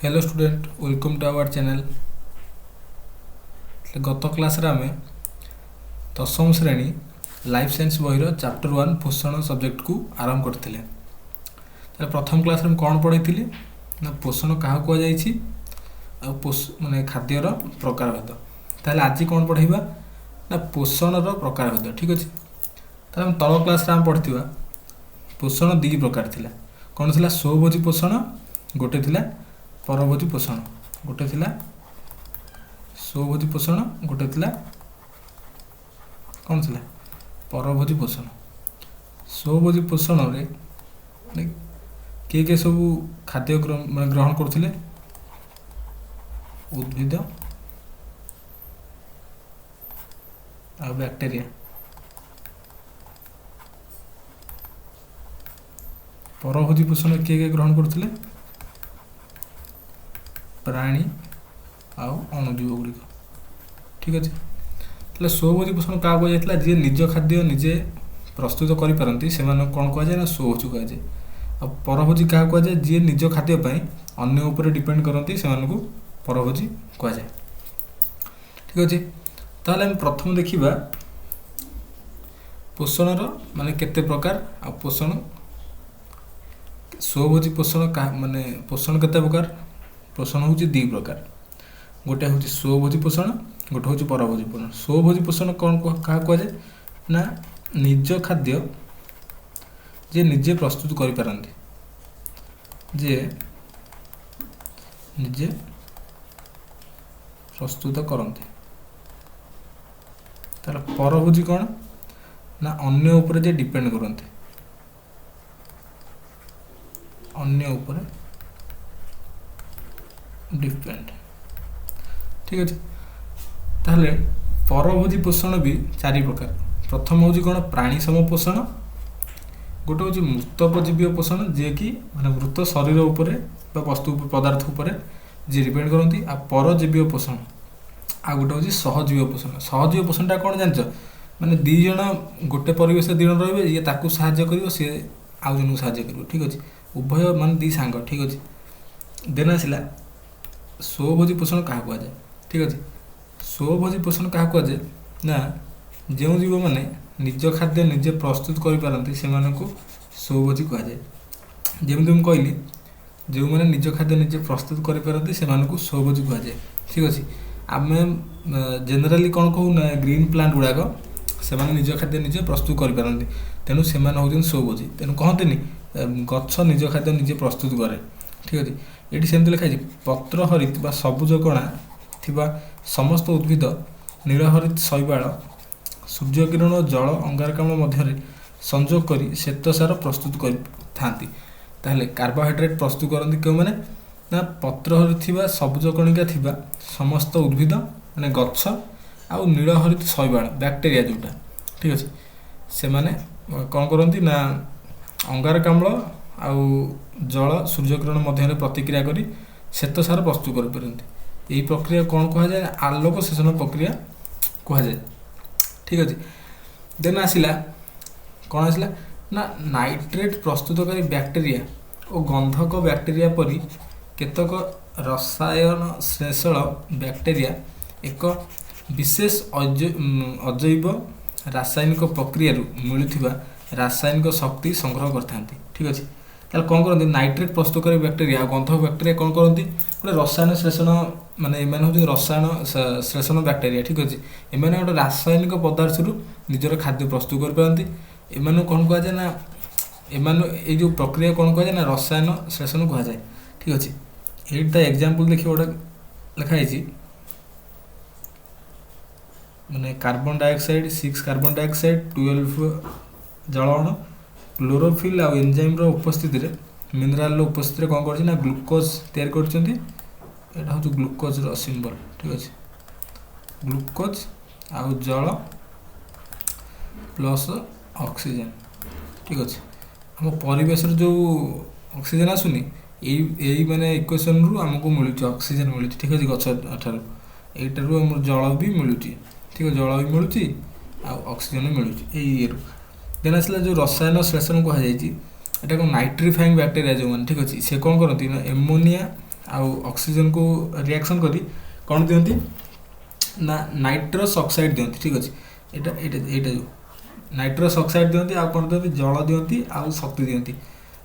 Hello student welcome to our channel. गत class रे आमे दशम श्रेणी लाइफ साइंस बहिर चैप्टर 1 पोषण सब्जेक्ट को आरंभ करथिले। प्रथम क्लास रे कौन पढ़ी ना पोषण क्या कहुई माने खाद्यर प्रकारभेद। ताहले आज कौन पढ़ाइबा ना पोषण प्रकारभेद। ठीक अच्छे। ताहले तल क्लास रे पढ़िथिबा पोषण दी प्रकार थिला। कौन थिला स्वभोजी पोषण, गोटे थिला परभोजी पोषण, गोटे थिला स्वभोजी पोषण, गोटे थिला कौन थिला परभोजी पोषण। स्वभोजी पोषण रे किए सब खाद्य ग्रहण करथिले? उद्भिद आ बैक्टेरिया। परभोजी पोषण किए ग्रहण करथिले? प्राणी आउ अणुजीव गुड़िक। ठीक अच्छे। ताहले स्वभोजी पोषण क्या कहुला? जी निज खाद्य निजे प्रस्तुत करें से कौन कहुए ना स्वभोजी कहुए। आ परभोजी क्या कहुए? जी निज खाद्यपाई अन्य उपर डिपेंड करती से परभोजी कहुए। ठीक अच्छे। ताहले हम प्रथम देखिबा पोषणर माने केते प्रकार आ पोषण स्वभोजी पोषण माने पोषण केते प्रकार? पोषण हूँ दी प्रकार। गोटे हूँ स्वभोजी पोषण, गोटे हूँ परभोजी पोषण। स्वभोजी पोषण कौन क्या कहुए ना निज खाद्य जे निजे प्रस्तुत करिपारंती, जे निजे प्रस्तुत करते। तार परभोजी कौन ना अन्य उपरे जे डिपेंड करते, अन्य उपरे डिपेंड। ठीक अच्छे। ताहले परभोजी पोषण भी चारि प्रकार। प्रथम हूँ कौन प्राणी सम पोषण, गोटे हूँ मृतोपजीवीय पोषण जे कि माने मृत शरीर उपरे बा वस्तु पदार्थ उपरे जे डिपेंड करती। आ परजीवीय पोषण आ गोटे हूँ सहजीवीय पोषण। सहजीवीय पोषणटा कौन जान माने दी जन गोटे परिवेश दी जन रहिबे, ये ताकू साहाय्य करिवो, सी आउ जन साहाय्य करिवो। ठीक अच्छे। उभय मान दी सांग। ठीक अच्छे। देन आसला स्वभोजी पोषण क्या कहुए? ठीक अच्छे। स्वभोजी पोषण क्या कहुए ना जो जीव मैंने निज खाद्य निजे प्रस्तुत करें से स्वभोजी कहुए। जमी मुझे कहली जो मैंने निज खाद्य निजे प्रस्तुत करें से स्वभोजी कहुए। ठीक अच्छे। आम जेनेराली कौन कहू ना ग्रीन प्लांट गुड़ाक से निज खाद्य निजे प्रस्तुत करें, तेणु से हूँ स्वभोजी। तेणु कहते गछ निज खाद्य निजे प्रस्तुत कै। ठीक अच्छे। ये सेमती लिखाई पत्र हरित बा सबुज कणा थिबा समस्त उद्भिद नीलहरित शैवाल सूर्यकिरण और जल अंगारकाम्ल मध्य संजोग करी श्वेतसार प्रस्तुत करते। ताहले कार्बोहाइड्रेट प्रस्तुत करती क्यों मैंने ना पत्र हरित थिबा सबुज कणिका थिबा समस्त उद्भिद माने गछ आउ नीलहरित शैवाल बैक्टेरिया जोटा। ठीक अच्छे। से माने कौन करती ना अंगारकाम्ल आउ जल सूर्यकिरण मध्य प्रतिक्रिया करी श्वेतसार प्रस्तुत करें। यही प्रक्रिया कौन कहुए? आलोक शोषण प्रक्रिया कहुए। ठीक अच्छे। देन आसला कौन आसला ना नाइट्रेट प्रस्तुतकारी बैक्टेरिया और गंधक बैक्टेरिया परी केतक रसायन श्लेषण बैक्टेरिया एक विशेष अजैव रासायनिक प्रक्रिया मिलुथिबा रासायनिक शक्ति संग्रह करथांती। ठीक अच्छे। ताहले कौन करती नाइट्रेट प्रस्तुतकारी बैक्टेरिया गंधक बैक्टेरिया कौन करती गोटे रसायन श्लेषण माने एमाने हूँ रसायन श्लेषण बैक्टेरिया। ठीक अच्छे। एमाने गोटे रासायनिक पदार्थ निजर खाद्य प्रस्तुत कर एमाने कौन कहुए ना एमाने ये जो प्रक्रिया कौन कहुए ना रसायन श्लेषण कहुए। ठीक अच्छे। ये एग्जांपल देखिए गोटे लिखाई माने कार्बन डाइऑक्साइड 6 कार्बन डाइऑक्साइड 12 जलअणु क्लोरोफिल आ एंजाइम रो उपस्थिति रे मिनराल रो उपस्थिति रे कौन करछि ना ग्लूकोज तैयार करछन्ती। एटा हूँ ग्लूकोज रो सिंबल। ठीक अच्छे। ग्लूकोज आउ जल प्लस ऑक्सीजन। ठीक अच्छे। आम परिवेश जो ऑक्सीजन आसुनी यही माने इक्वेशन रु आमको मिलुची ऑक्सीजन मिलुची। ठीक अच्छे। गछ ठारू एटारू आम जल भी मिलुची। ठीक है। जल भी मिलुची आ ऑक्सीजन मिलुची यही देन आसला जो रसायन श्लेषण कहुई एटा कौन नाइट्रिफाइंग बैक्टेरिया जो मैंने। ठीक अच्छे। से कौन करती ना एमोनिया आउ ऑक्सीजन को रिएक्शन करी कौन दियंती ना नाइट्रस ऑक्साइड दियंती। ठीक अछि एटा एटा एटा जो नाइट्रस ऑक्साइड दियंती आ कौन दियंती जल दियंती आ शक्ति दियंती।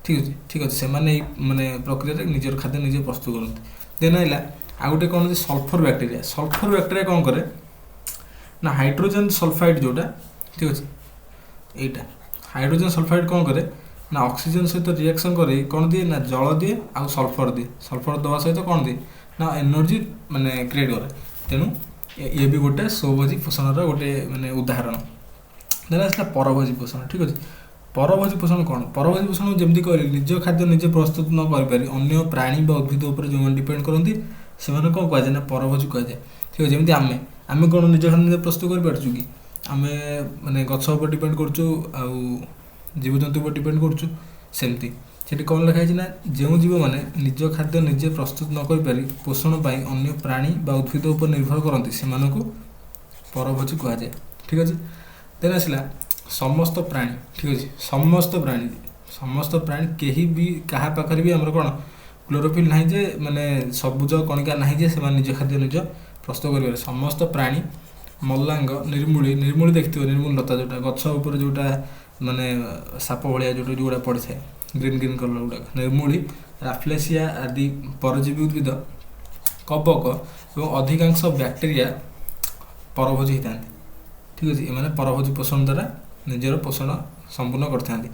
ठीक अछि से माने माने प्रक्रिया रे निजर खाद्य निजे प्रस्तुत करंती। देन आइला आ गोटे कौन जे सल्फर बैक्टेरिया कौन करे ना हाइड्रोजन सल्फाइड जोटा। ठीक अछि एटा हाइड्रोजन सल्फाइड कौन करे ना ऑक्सीजन सहित रिएक्शन करे कौन दिए ना जल दिए आ सल्फर दवा सहित कौन दिए ना एनर्जी माने क्रिएट करे। तेणु ये भी गोटे स्वभोजी पोषण गोटे माने उदाहरण। देन आसला परभोजी पोषण। ठीक अछि परभोजी पोषण कौन परभोजी पोषण जमती कहली निज खाद्य निजे प्रस्तुत न कर पारि अन्य प्राणी बा उद्भिद उपर जो डिपेंड करती से कौन कह ना परभोजी कह जाए। ठीक है जमी आम कौन निज खाद्य निजे प्रस्तुत कर पार्छु कि आम माने गछ उपर डिपेंड करछु आउ जीवजंतु उपर डिपेंड करछु सेमती सेठी कौन लिखाई ना जो जीव मैंने निज खाद्य निजे प्रस्तुत न कर पारि पोषण पाई अन्य प्राणी बा उद्भिद उपर निर्भर करती से परभोजी कह जाए। ठीक अच्छे देन आसला समस्त प्राणी। ठीक अच्छे समस्त प्राणी कहीं भी क्या पाखे भी आम कौन क्लोरोफिल ना जे माने सबुज कणिका ना जे से निज खाद्य निज प्रस्तुत कर समस्त प्राणी मल्लांग निर्मूली देखते निर्मूल लता जोटा गछ उपर जोटा माने साप भाया जो जोड़ा पड़ी था ग्रीन ग्रीन कलर गुड़ा निर्मूली राफ्लेसिया आदि परजीवी उद्भिद कबक और अधिकांश बैक्टेरिया परभोजी होता। ठीक अच्छे ये परभोजी पोषण द्वारा निजर पोषण संपूर्ण करते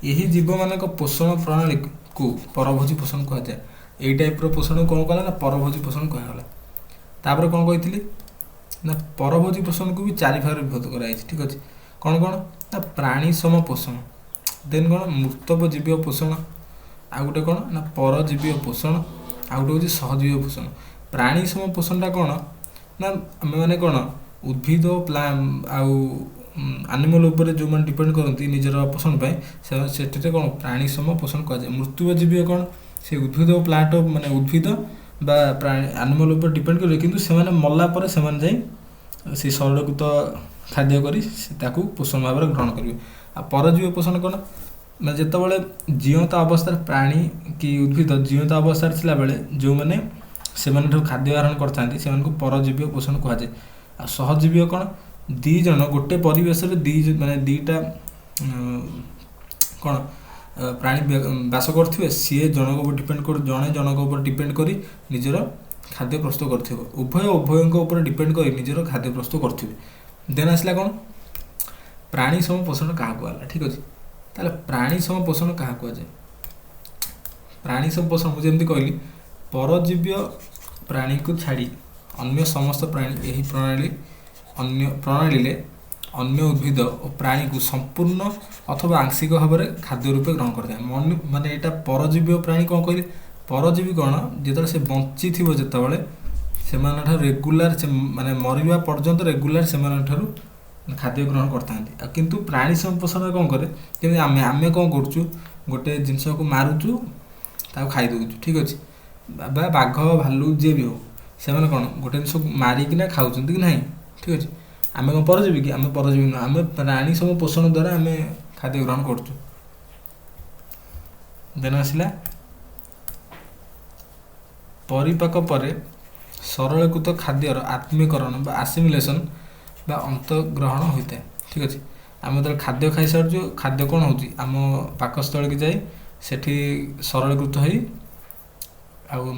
यही जीव मान पोषण प्रणाली को परभोजी पोषण कह जाए। यही टाइप पोषण कौन कला ना परभोजी पोषण कहगला। तापर कौन कही ना परभोजी पोषण को भी चारि भाग विभक्त कराई। ठीक अच्छे कौन कौन ना प्राणी सम पोषण देन कौन मूर्तपजीवीय पोषण आ गोटे कौन ना परजीवीय पोषण आ गोटे हूँ सहजीवीय पोषण। प्राणी सम पोषणटा कौन ना आम मैंने कौन उद्भिद आउ आनिमल उपर जो मैंने डिपेंड करती निजर पोषण से कौन प्राणी सम पोषण कह जाए। मृत्युजीवी कौन से उद्भिद प्लांट माने उद्भिद बा प्राणी आनिमल उपर डिपेंड करें किंतु से मल्ला पर से जाई सरलकृत खाद्य करी पोषण भाव में ग्रहण करेंगे। आ परजीवी पोषण कौन ना जितेबाला जीवंत अवस्था प्राणी कि उद्भिद जीवंत अवस्था थिला बेले जो मैंने से खाद्य आहरण करते से परजीवी पोषण कह जाए। आ सहजीवी कौन दी जन गोटे परिवेश माने दीटा कौन प्राणी बास करथिबे सी जनक उपर डिपेंड कर जड़े जनक उपर डिपेंड करी निजर खाद्य प्रस्तुत करथिबो उभय उपर डिपेंड करी निजर खाद्य प्रस्तुत करथिबे। देन आसला कौन प्राणी सम पोषण क्या कहला। ठीक अच्छे ताले प्राणी सम पोषण क्या कह जाए। प्राणी सम पोषण मुझे जमी कहली परजीवी प्राणी को छाड़ी अन्य समस्त प्राणी यही प्रणाली अन्य उद्भिद और प्राणी को संपूर्ण अथवा आंशिक भाव में खाद्य रूपे ग्रहण करता है। माने यहाँ परजीवी प्राणी कौन कहले परजीवी कौन जो से बंची थी जितेबाला से रेगुलार माने मरवा पर्यंत रेगुलार से खाद्य ग्रहण करता किंतु प्राणी संपोषण कौन करे कि आम कौन करुचु गोटे जिनस को मारुचु खाई दौचु। ठीक अच्छे बाघ भालू जी भी हो से कौन गोटे जिन मारिकिना खाऊँ कि ना। ठीक अच्छे आम कौन परजीवी कि आम परजीवी नुह आम प्राणी सब पोषण द्वारा आम खाद्य ग्रहण करुचु। देन आसला परिपाक पर सरलीकृत खाद्यर आत्मीकरण बा आसिमिलेसन बा अंतग्रहण होता है। ठीक अच्छे आम जो खाद्य खाई सारी खाद्य कौन हो आम पाकस्थल की जाए सेठी सरलीकृत हो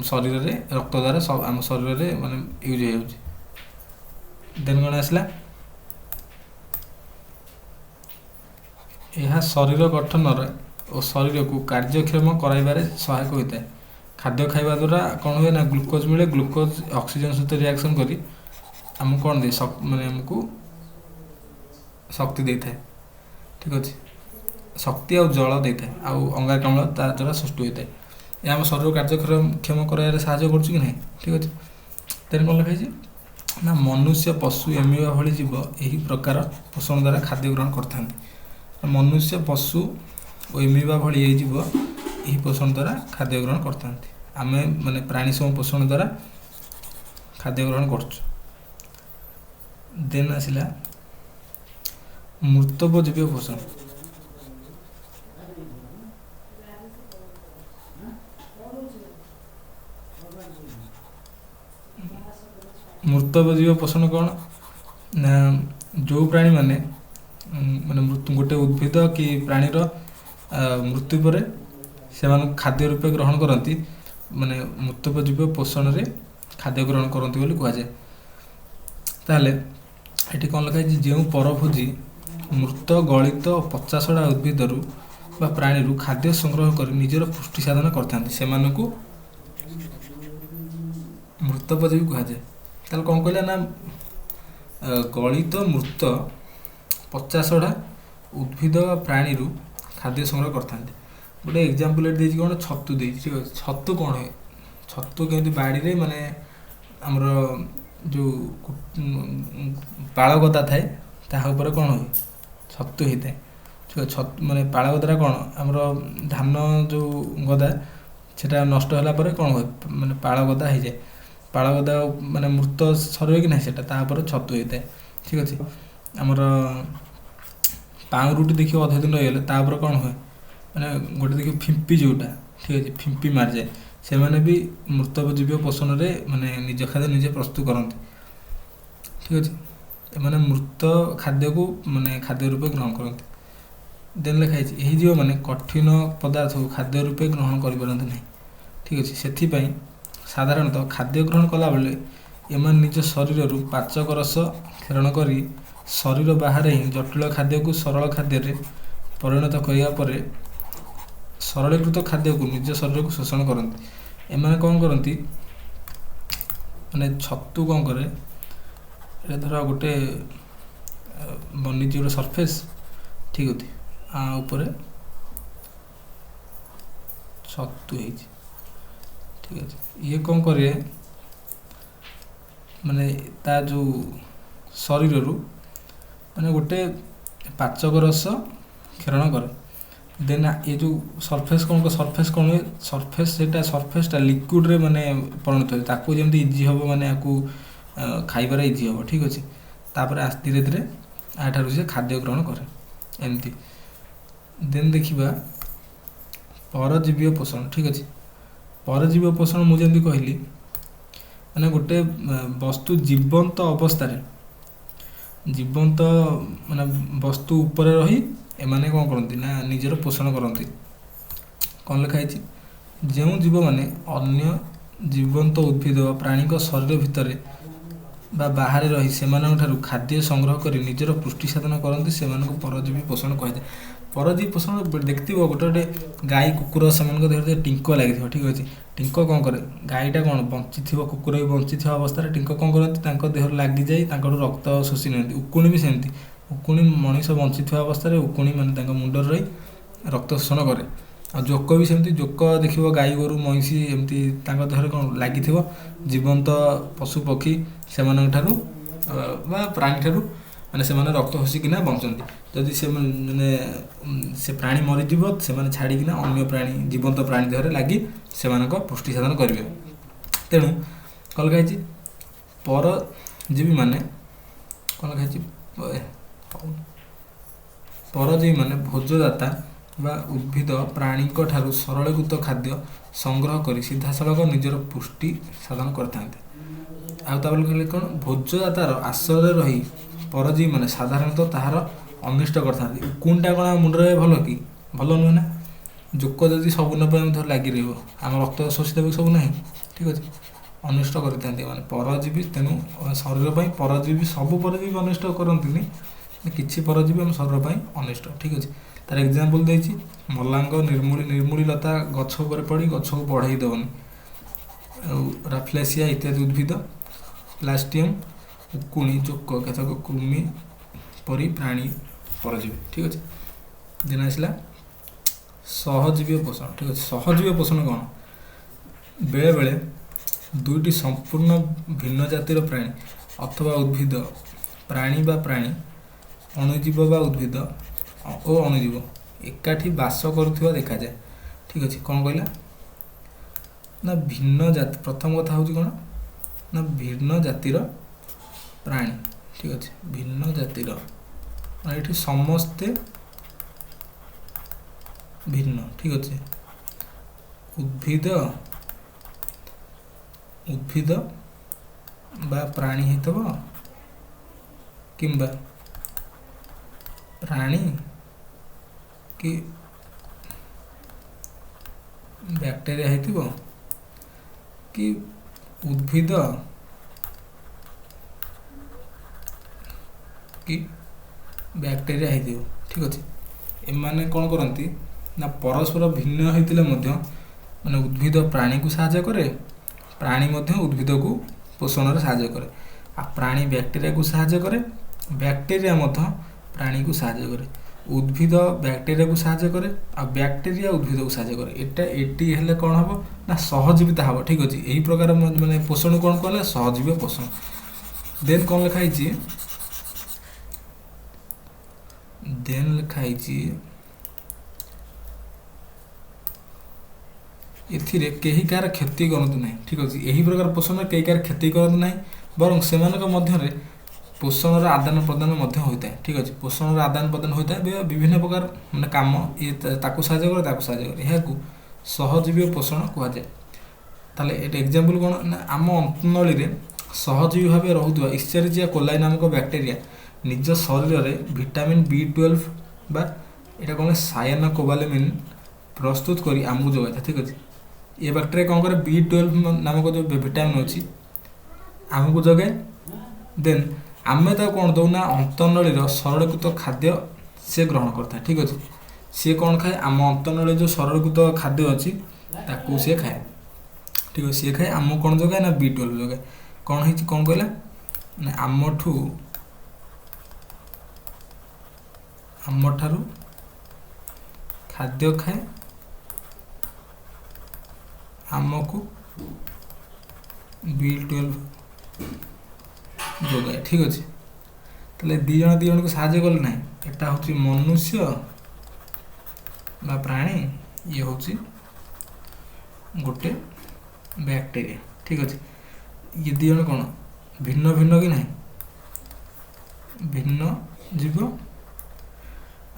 शरीर में रक्त द्वारा सब आम शरीर में माने यूज हो। देन कौन आसला यह शरीर गठन और शरीर को कार्यक्षम कराइबारे सहायक होता है। खाद्य खाइबा द्वारा कौन हुए ना ग्लूकोज मिले ग्लूकोज ऑक्सीजन सहित रिएक्शन करी आम कौन दे माने आमको शक्ति दे था। ठीक अच्छे शक्ति आ जल दे था अंगारकाम्ल द्वारा सृष्टि होता है। यह आम शरीर कार्यक्षम कराइबारे साहाय्य कर कि नहीं। ठीक अच्छे तेरे कौन लिखाई ना मनुष्य पशु एमिबा भली जीव यही प्रकार पोषण द्वारा खाद्य ग्रहण करते। मनुष्य पशु और एमिबा भली यही जीव यही पोषण द्वारा खाद्य ग्रहण करते आम माने प्राणी सम पोषण द्वारा खाद्य ग्रहण कर। देन आसला मूर्तपजीवी पोषण। ମୃତଜୀବ ପୋଷଣ କ'ଣ ନା ଯେଉଁ ପ୍ରାଣୀ ମାନେ ଗୋଟେ ଉଦ୍ଭିଦ କି ପ୍ରାଣୀର ମୃତ୍ୟୁ ପରେ ସେମାନଙ୍କୁ ଖାଦ୍ୟ ରୂପେ ଗ୍ରହଣ କରନ୍ତି, ମାନେ ମୃତଜୀବ ପୋଷଣରେ ଖାଦ୍ୟ ଗ୍ରହଣ କରନ୍ତି ବୋଲି କୁହାଯାଏ। ତାହେଲେ ଏଠି କ'ଣ ଲେଖା ହେଇଛି, ଯେଉଁ ପରଭୋଜି ମୃତ ଗଳିତ ପଚାସଢ଼ା ଉଦ୍ଭିଦରୁ ବା ପ୍ରାଣୀରୁ ଖାଦ୍ୟ ସଂଗ୍ରହ କରି ନିଜର ପୁଷ୍ଟି ସାଧନ କରିଥାନ୍ତି ସେମାନଙ୍କୁ ମୃତୋପଜୀବୀ କୁହାଯାଏ। ତାହେଲେ କ'ଣ କହିଲା ନା ଗଳିତ ମୃତ ପଚାସଢ଼ା ଉଦ୍ଭିଦ ବା ପ୍ରାଣୀରୁ ଖାଦ୍ୟ ସଂଗ୍ରହ କରିଥାନ୍ତି। ଗୋଟେ ଏକ୍ଜାମ୍ପଲ୍ ଏଠି ଦେଇଛି କ'ଣ, ଛତୁ ଦେଇଛି। ଠିକ୍ ଅଛି, ଛତୁ କ'ଣ ହୁଏ, ଛତୁ କେମିତି ବାଡ଼ିରେ ମାନେ ଆମର ଯେଉଁ ପାଳଗଦା ଥାଏ ତାହା ଉପରେ କ'ଣ ହୁଏ, ଛତୁ ହେଇଥାଏ। ଠିକ୍ ଅଛି, ମାନେ ପାଳଗଦାଟା କ'ଣ ଆମର ଧାନ ଯେଉଁ ଗଦା ସେଟା ନଷ୍ଟ ହେଲା ପରେ କ'ଣ ହୁଏ, ମାନେ ପାଳଗଦା ହେଇଯାଏ। ପାଳଗଦା ମାନେ ମୃତ ସରିବ କି ନାହିଁ ସେଟା, ତା ଉପରେ ଛତୁ ହେଇଥାଏ। ଠିକ୍ ଅଛି, ଆମର ପାଉଁରୁଟି ଦେଖିବ ଅଧେ ଦିନ ରହିଗଲେ ତା ଉପରେ କ'ଣ ହୁଏ, ମାନେ ଗୋଟେ ଦେଖିବ ଫିମ୍ପି ଯେଉଁଟା, ଠିକ୍ ଅଛି, ଫିମ୍ପି ମାରିଯାଏ। ସେମାନେ ବି ମୃତଜୀବ ପୋଷଣରେ ମାନେ ନିଜ ଖାଦ୍ୟ ନିଜେ ପ୍ରସ୍ତୁତ କରନ୍ତି। ଠିକ୍ ଅଛି, ଏମାନେ ମୃତ ଖାଦ୍ୟକୁ ମାନେ ଖାଦ୍ୟ ରୂପେ ଗ୍ରହଣ କରନ୍ତି। ଦେନ୍ ଲେଖା ହେଇଛି, ଏହି ଜୀବମାନେ କଠିନ ପଦାର୍ଥକୁ ଖାଦ୍ୟ ରୂପେ ଗ୍ରହଣ କରିପାରନ୍ତି ନାହିଁ। ଠିକ୍ ଅଛି, ସେଥିପାଇଁ ସାଧାରଣତଃ ଖାଦ୍ୟ ଗ୍ରହଣ କଲାବେଳେ ଏମାନେ ନିଜ ଶରୀରରୁ ପାଚକ ରସ କ୍ଷରଣ କରି ଶରୀର ବାହାରେ ହିଁ ଜଟିଳ ଖାଦ୍ୟକୁ ସରଳ ଖାଦ୍ୟରେ ପରିଣତ କରିବା ପରେ ସରଳୀକୃତ ଖାଦ୍ୟକୁ ନିଜ ଶରୀରକୁ ଶୋଷଣ କରନ୍ତି। ଏମାନେ କ'ଣ କରନ୍ତି, ମାନେ ଛତୁ କ'ଣ କରେ, ଏଇଟା ଧର ଗୋଟେ ବନିଛି ଗୋଟେ ସର୍ଫେସ୍, ଠିକ୍ ଅଛି, ଉପରେ ଛତୁ ହେଇଛି। ଠିକ୍ ଅଛି, ଇଏ କ'ଣ କରେ, ମାନେ ତା ଯେଉଁ ଶରୀରରୁ ମାନେ ଗୋଟେ ପାଚକ ରସ କ୍ଷରଣ କରେ। ଦେନ୍ ଏ ଯେଉଁ ସର୍ଫେସ୍ କ'ଣ ସର୍ଫେସ୍ କ'ଣ ହୁଏ, ସର୍ଫେସ୍ଟା ଲିକ୍ୱିଡ଼ରେ ମାନେ ପରିଣତ ହୁଏ, ତାକୁ ଯେମିତି ଇଜି ହେବ, ମାନେ ଆକୁ ଖାଇବାରେ ଇଜି ହେବ। ଠିକ୍ ଅଛି, ତାପରେ ଧୀରେ ଧୀରେ ଆଠାରୁ ସେ ଖାଦ୍ୟ ଗ୍ରହଣ କରେ ଏମିତି। ଦେନ୍ ଦେଖିବା ପରଜୀବୀୟ ପୋଷଣ। ଠିକ୍ ଅଛି, ପରଜୀବୀୟ ପୋଷଣ ମୁଁ ଯେମିତି କହିଲି, ମାନେ ଗୋଟେ ବସ୍ତୁ ଜୀବନ୍ତ ଅବସ୍ଥାରେ, ଜୀବନ୍ତ ମାନେ ବସ୍ତୁ ଉପରେ ରହି ଏମାନେ କ'ଣ କରନ୍ତି ନା ନିଜର ପୋଷଣ କରନ୍ତି। କ'ଣ ଲେଖା ହେଇଛି, ଯେଉଁ ଜୀବମାନେ ଅନ୍ୟ ଜୀବନ୍ତ ଉଦ୍ଭିଦ ବା ପ୍ରାଣୀଙ୍କ ଶରୀର ଭିତରେ ବା ବାହାରେ ରହି ସେମାନଙ୍କଠାରୁ ଖାଦ୍ୟ ସଂଗ୍ରହ କରି ନିଜର ପୁଷ୍ଟି ସାଧନ କରନ୍ତି ସେମାନଙ୍କୁ ପରଜୀବୀ ପୋଷଣ କୁହାଯାଏ। ପରଜୀବୀ ପୋଷଣ ଦେଖିଥିବ, ଗୋଟେ ଗୋଟେ ଗାଈ କୁକୁର ସେମାନଙ୍କ ଦେହରେ ଟିଙ୍କ ଲାଗିଥିବ। ଠିକ୍ ଅଛି, ଟିଙ୍କ କ'ଣ କରେ, ଗାଈଟା କ'ଣ ବଞ୍ଚିଥିବ, କୁକୁର ବି ବଞ୍ଚିଥିବା ଅବସ୍ଥାରେ ଟିଙ୍କ କ'ଣ କରନ୍ତି, ତାଙ୍କ ଦେହରେ ଲାଗିଯାଇ ତାଙ୍କଠୁ ରକ୍ତ ଶୋଷି ନିଅନ୍ତି। ଉକୁଣି ବି ସେମିତି, ଉକୁଣି ମଣିଷ ବଞ୍ଚିଥିବା ଅବସ୍ଥାରେ ଉକୁଣି ମାନେ ତାଙ୍କ ମୁଣ୍ଡରେ ରହି ରକ୍ତ ଶୋଷଣ କରେ। ଆଉ ଜୋକ ବି ସେମିତି, ଜୋକ ଦେଖିବ ଗାଈ ଗୋରୁ ମଇଁଷି ଏମିତି ତାଙ୍କ ଦେହରେ କ'ଣ ଲାଗିଥିବ, ଜୀବନ୍ତ ପଶୁ ପକ୍ଷୀ ସେମାନଙ୍କ ଠାରୁ ବା ପ୍ରାଣୀ ଠାରୁ ମାନେ ସେମାନେ ରକ୍ତ ଶୋଷିକିନା ବଞ୍ଚନ୍ତି। ଯଦି ମାନେ ସେ ପ୍ରାଣୀ ମରିଯିବ, ସେମାନେ ଛାଡ଼ିକିନା ଅନ୍ୟ ପ୍ରାଣୀ ଜୀବନ୍ତ ପ୍ରାଣୀ ଦେହରେ ଲାଗି ସେମାନଙ୍କ ପୁଷ୍ଟି ସାଧନ କରିବେ। ତେଣୁ କ'ଣ ଲେଖା ହେଇଛି, ପରଜୀବୀମାନେ କ'ଣ ଲେଖା ହେଇଛି, ପରଜୀବୀମାନେ ଭୋଜଦାତା ବା ଉଦ୍ଭିଦ ପ୍ରାଣୀଙ୍କ ଠାରୁ ସରଳୀକୃତ ଖାଦ୍ୟ ସଂଗ୍ରହ କରି ସିଧାସଳଖ ନିଜର ପୁଷ୍ଟି ସାଧନ କରିଥାନ୍ତି। ଆଉ ତାପରେ କହିଲେ କ'ଣ, ଭୋଜଦାତାର ଆଶ୍ରୟରେ ରହି ପରଜୀବୀମାନେ ସାଧାରଣତଃ ତାହାର ଅନିଷ୍ଟ କରିଥାନ୍ତି। ଉକୁଣିଟା କ'ଣ ଆମ ମୁଣ୍ଡରେ ଭଲ କି, ଭଲ ନୁହେଁ ନା। ଜୋକ ଯଦି ସବୁ ନେବେ ଧର ଲାଗି ରହିବ, ଆମ ରକ୍ତ ଶୋଷି ଦେବେ ସବୁ ନାହିଁ। ଠିକ୍ ଅଛି, ଅନିଷ୍ଟ କରିଥାନ୍ତି ମାନେ ପରଜୀବୀ। ତେଣୁ ଶରୀର ପାଇଁ ପରଜୀବୀ, ସବୁ ପରଜୀବୀ ଅନିଷ୍ଟ କରନ୍ତିନି, କିଛି ପରଜୀବୀ ଆମ ଶରୀର ପାଇଁ ଅନିଷ୍ଟ। ଠିକ୍ ଅଛି, ତାର ଏକ୍ଜାମ୍ପଲ୍ ଦେଇଛି, ମଲାଙ୍ଗ, ନିର୍ମୂଳି ଲତା ଗଛ ଉପରେ ପଡ଼ି ଗଛକୁ ବଢ଼େଇ ଦେବନି, ଆଉ ରାଫ୍ଲେସିଆ ଇତ୍ୟାଦି ଉଦ୍ଭିଦ, ପ୍ଲାଷ୍ଟିୟମ୍, ଉକୁଣି, ଜୋକ, କେତେକ କୃମି ପରି ପ୍ରାଣୀ ପରଜୀବୀ। ଠିକ୍ ଅଛି, ଦିନ ଆସିଲା ସହଜୀବୀୟ ପୋଷଣ। ଠିକ୍ ଅଛି, ସହଜୀବୀୟ ପୋଷଣ କ'ଣ, ବେଳେବେଳେ ଦୁଇଟି ସମ୍ପୂର୍ଣ୍ଣ ଭିନ୍ନ ଜାତିର ପ୍ରାଣୀ ଅଥବା ଉଦ୍ଭିଦ, ପ୍ରାଣୀ ବା ପ୍ରାଣୀ, ଅଣୁଜୀବ ବା ଉଦ୍ଭିଦ ଓ ଅଣୁଜୀବ ଏକାଠି ବାସ କରୁଥିବା ଦେଖାଯାଏ। ଠିକ୍ ଅଛି, କ'ଣ କହିଲା ନା ଭିନ୍ନ ଜାତି, ପ୍ରଥମ କଥା ହେଉଛି କ'ଣ ନା ଭିନ୍ନ ଜାତିର ପ୍ରାଣୀ। ଠିକ୍ ଅଛି, ଭିନ୍ନ ଜାତିର, ଏଠି ସମସ୍ତେ ଭିନ୍ନ। ଠିକ୍ ଅଛି, ଉଦ୍ଭିଦ बा प्राणी हेतब किंबा प्राणी कि बैक्टेरिया हेतिबो कि उद्भिद कि बैक्टेरिया हेतिबो। ठीक अच्छे एमाने कौन करती ना परस्पर भिन्न होते माने उद्भिद प्राणी को साहाय्य करे, प्राणी मध्य उद्भिद को पोषण रे साहाय्य करे, आ प्राणी बैक्टेरिया को साहाय्य करे, बैक्टेरिया मध्य प्राणी को साहाय्य करे, उद्भिद बैक्टेरिया को साहाय्य करे आ बैक्टेरिया उद्भिद को साहाय्य करे। एटा एटी हेले कौन हम ना सहजीविता हम। ठीक अच्छे यही प्रकार माने पोषण कौन कहले सहजीवी पोषण। देन कौन लिखाई देन लिखाई एथिरे केही कार क्षति करतु नहीं। ठीक अच्छे यही प्रकार पोषण कई कार क्षति करतु नहीं बरं सेमानक मध्यरे पोषण आदान प्रदान होता है। ठीक अच्छे पोषण आदान प्रदान होता है विभिन्न प्रकार माने काम ये ताकू साहाय्य करे ताकू साहाय्य करे यह सहजीवी पोषण कह जाए। ताले एटा एग्जांपल कोन ना आम अंतनली रे सहजीवी भाव रहुवा इस्चेरिचिया कोलाई नामक बैक्टेरिया निज शरीर में विटामिन B12 बा एटा कोन सायानोकोबालामिन प्रस्तुत करी आमको जोगाई। ठीक अच्छे ये बैक्टेरिया कौन करे B12 नामक जो विटामिन अच्छी आमको जगाए। देन आमे तो कौन दौ ना अंतनली सरलीकृत खाद्य से ग्रहण करता है। ठीक अच्छे सी कौन खाए आम अंतनली जो सरलीकृत खाद्य अच्छी ताकू सी खाए। ठीक है सी खाए आम कौन जगाए ना B12 जगाए। कौन है कौन कहला ना आम ठारू खाद्य खाए आमको B12 जोगाए। ठीक अच्छे ताले दी जन को साहाय्य कले ना एटा हूँ मनुष्य बा प्राणी ये हूँ गोटे बैक्टेरिया। ठीक अच्छे ये दी जन कौन भिन्न भिन्न कि ना भिन्न जीव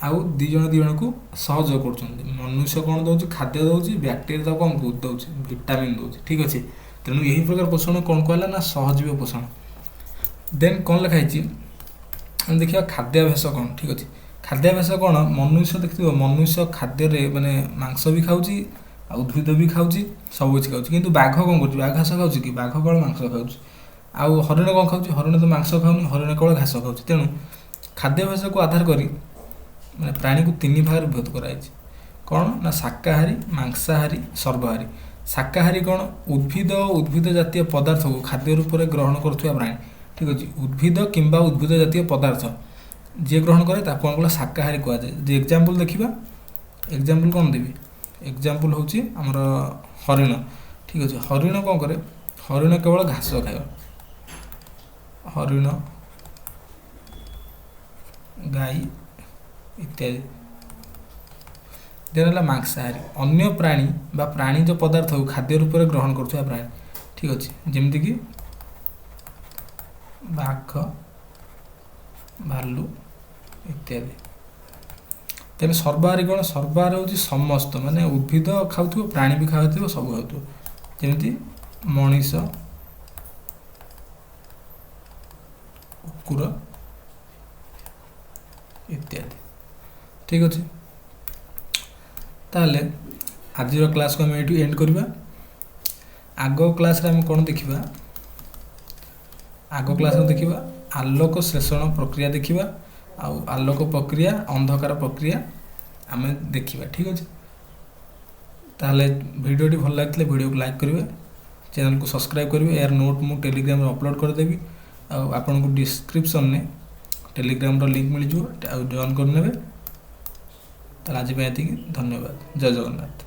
आउ दी जन को सहयोग कर मनुष्य कौन दौर खाद्य दौर बैक्टेरिया तो कौन दौर विटामिन दौर। ठीक अच्छे तेणु यही प्रकार पोषण कौन कहला ना सहजीवी पोषण। देन कौन लिखाई देखिए खाद्याभ्यास कौन। ठीक अच्छे खाद्याभ्यास कौन मनुष्य देखिए मनुष्य खाद्य माने मांस भी खाऊँ उद्भिद भी खाऊँ सब किसी खाऊँ किंतु बाघ कौन कर बाघ घास खाऊँ कि बाघ कौन मांस खाऊँ आउ हरिण कौन खाऊँ हरिण तो मांस खाऊनी हरिण कौन घास खाऊँ। तेणु खाद्याभ्यास को आधार करी माने प्राणी को तीन भाग विभक्त कराई कौन ना शाकाहारी मांसाहारी सर्वहारी। शाकाहारी कौन उद्भिद उद्भिद जातीय पदार्थ को खाद्य रूप में ग्रहण करुवा प्राणी। ठीक अच्छे उद्भिद किंबा उद्भिद जातीय पदार्थ जी ग्रहण करे कौन कहला शाकाहारी कह जाए। जो एग्जांपल देखिबा एग्जांपल कौन देवी एग्जांपल हूँ आमर हरिण। ठीक अच्छे हरिण कौन करे हरिण केवल घास खाए हरिण गाई इत्यादि। देन मांसाहारी अन्य प्राणी बा प्राणी जो पदार्थ को खाद्य रूप में ग्रहण करुवा प्राणी। ठीक अच्छे जमती कि बाघ भालू इत्यादि। तेज सर्वहारी कौन सर्वहारी हूँ समस्त माने उद्भिद खाऊ प्राणी भी खाऊ सब खाऊ जमी मनीष कुकुर इत्यादि। ठीक अच्छे ताले आज क्लास को आम ये एंड करवा। आग क्लास रे आम कौन देखा आग क्लास में देखा आलोक श्लेषण प्रक्रिया देखा आउ आलोक प्रक्रिया अंधकार प्रक्रिया आम देखा। ठीक अच्छे ताहले वीडियोटी भल लगे वीडियो को लाइक करेंगे चैनल को सब्सक्राइब करेंगे यार नोट मु टेलीग्राम अपलोड करदेवी आपन को डिस्क्रिप्शन में टेलीग्राम लिंक मिल जाए जॉइन करने। आज धन्यवाद जय जगन्नाथ।